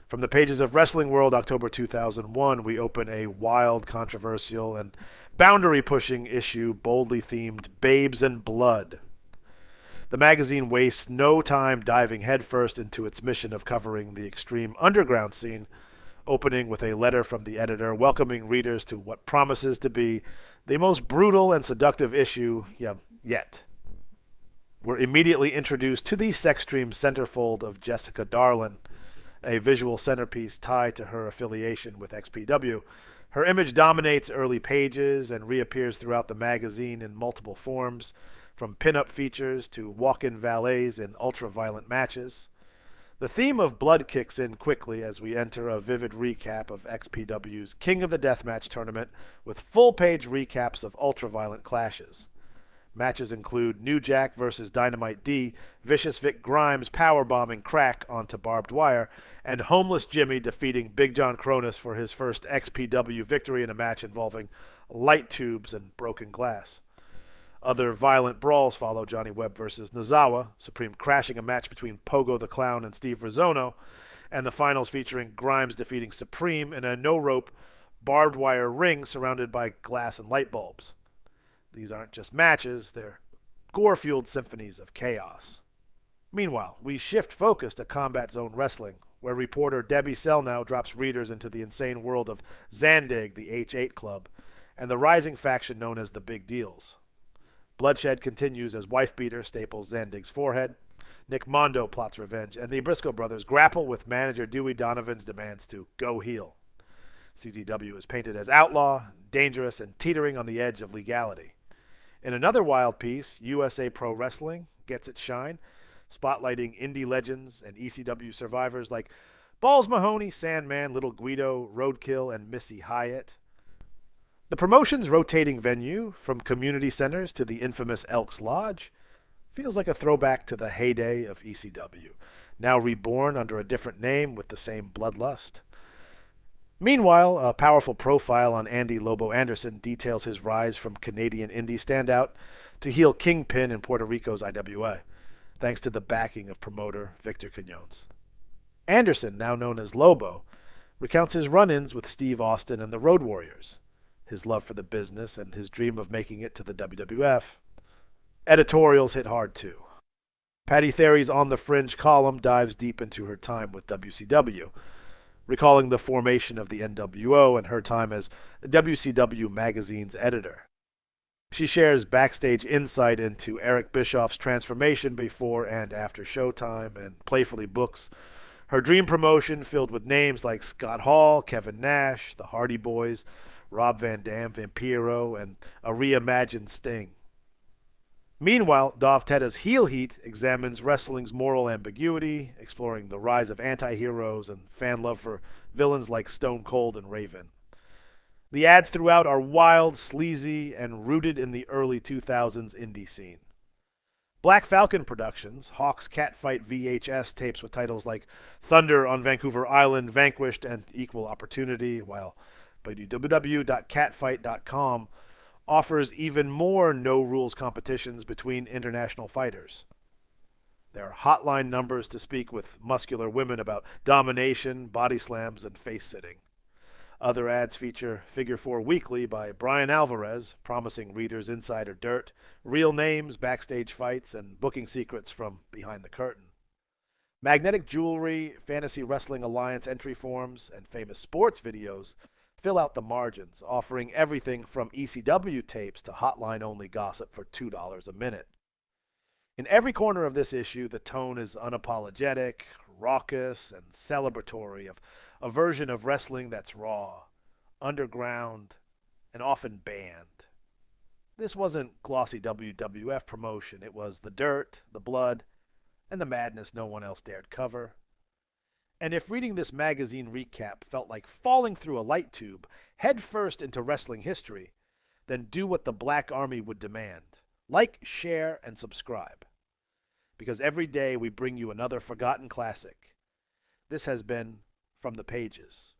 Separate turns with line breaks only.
From the pages of Wrestling World, October 2001, we open a wild, controversial, and boundary pushing issue boldly themed Babes and Blood. The magazine wastes no time diving headfirst into its mission of covering the extreme underground scene, opening with a letter from the editor welcoming readers to what promises to be the most brutal and seductive issue yet. We're immediately introduced to the Sextreme centerfold of Jessica Darlin, a visual centerpiece tied to her affiliation with XPW. Her image dominates early pages and reappears throughout the magazine in multiple forms, from pin-up features to walk-in valets in ultra-violent matches. The theme of blood kicks in quickly as we enter a vivid recap of XPW's King of the Deathmatch tournament with full-page recaps of ultra-violent clashes. Matches include New Jack versus Dynamite D, Vicious Vic Grimes powerbombing Crack onto barbed wire, and Homeless Jimmy defeating Big John Kronus for his first XPW victory in a match involving light tubes and broken glass. Other violent brawls follow Johnny Webb versus Nozawa, Supreme crashing a match between Pogo the Clown and Steve Rizzono, and the finals featuring Grimes defeating Supreme in a no-rope, barbed wire ring surrounded by glass and light bulbs. These aren't just matches, they're gore-fueled symphonies of chaos. Meanwhile, we shift focus to Combat Zone Wrestling, where reporter Debbie Selnow drops readers into the insane world of Zandig, the H8 Club, and the rising faction known as the Big Deals. Bloodshed continues as wife-beater staples Zandig's forehead, Nick Mondo plots revenge, and the Briscoe brothers grapple with manager Dewey Donovan's demands to go heel. CZW is painted as outlaw, dangerous, and teetering on the edge of legality. In another wild piece, USA Pro Wrestling gets its shine, spotlighting indie legends and ECW survivors like Balls Mahoney, Sandman, Little Guido, Roadkill, and Missy Hyatt. The promotion's rotating venue, from community centers to the infamous Elks Lodge, feels like a throwback to the heyday of ECW, now reborn under a different name with the same bloodlust. Meanwhile, a powerful profile on Andy Lobo Anderson details his rise from Canadian indie standout to heel kingpin in Puerto Rico's IWA, thanks to the backing of promoter Victor Quinones. Anderson, now known as Lobo, recounts his run-ins with Steve Austin and the Road Warriors, his love for the business, and his dream of making it to the WWF. Editorials hit hard too. Patty Theory's On the Fringe column dives deep into her time with WCW, recalling the formation of the NWO and her time as WCW Magazine's editor. She shares backstage insight into Eric Bischoff's transformation before and after Showtime, and playfully books her dream promotion filled with names like Scott Hall, Kevin Nash, the Hardy Boys, Rob Van Dam, Vampiro, and a reimagined Sting. Meanwhile, Dov Teta's Heel Heat examines wrestling's moral ambiguity, exploring the rise of anti-heroes and fan love for villains like Stone Cold and Raven. The ads throughout are wild, sleazy, and rooted in the early 2000s indie scene. Black Falcon Productions hawks catfight VHS tapes with titles like Thunder on Vancouver Island, Vanquished, and Equal Opportunity, while www.catfight.com offers even more no-rules competitions between international fighters. There are hotline numbers to speak with muscular women about domination, body slams, and face-sitting. Other ads feature Figure 4 Weekly by Brian Alvarez, promising readers insider dirt, real names, backstage fights, and booking secrets from behind the curtain. Magnetic Jewelry, Fantasy Wrestling Alliance entry forms, and famous sports videos fill out the margins, offering everything from ECW tapes to hotline-only gossip for $2 a minute. In every corner of this issue, the tone is unapologetic, raucous, and celebratory of a version of wrestling that's raw, underground, and often banned. This wasn't glossy WWF promotion. It was the dirt, the blood, and the madness no one else dared cover. And if reading this magazine recap felt like falling through a light tube headfirst into wrestling history, then do what the Black Army would demand. Like, share, and subscribe. Because every day we bring you another forgotten classic. This has been From the Pages.